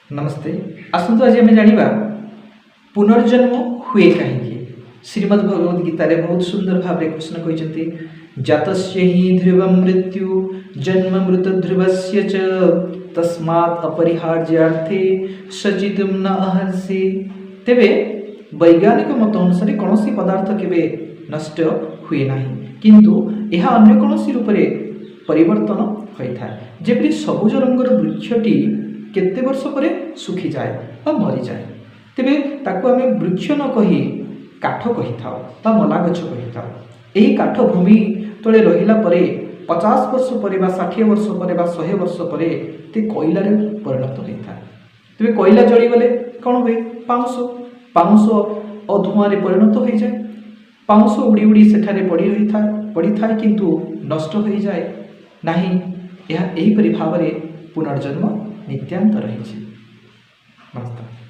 नमस्ते। आसतु आज आम जाना पुनर्जन्म हुए कहीं। श्रीमद् भगवद गीता रे बहुत सुंदर भाव कृष्ण कहते जातस्य हि ध्रुव मृत्यु जन्म मृत ध्रुवस्य च तस्मात् अपरिहार्यार्थे सचितुं न अहर्षि। तेबे वैज्ञानिक मत अनुसार कौन सी पदार्थ केवे नष्ट हुए ना किंतु यह अन्य कौन रूप से परिवर्तन होता है। जेपरी सबुज रंगर वृक्षटी केते वर्ष पर सुखी जाए बा मरी जाए तेबे ताको आमे वृक्ष न कही काठ कही थाओ बा मला गछ कही थाओ। एही काठ भूमि तले रहिला परे 50 वर्ष पर बा 60 वर्ष पर बा 100 वर्ष पर ते कोयला रे परिणत होता है। तेबे कोयला जड़ी गले कौन हुए पाउंस पाउंस अधुआ रे परिणत हो जाए। पाउंस उड़ी उड़ी सेठारे पड़ी थाए किंतु नष्ट हो जाए नहीं। यह एही परि भाव रे पुनर्जन्म नित्यांत रही। नमस्कार।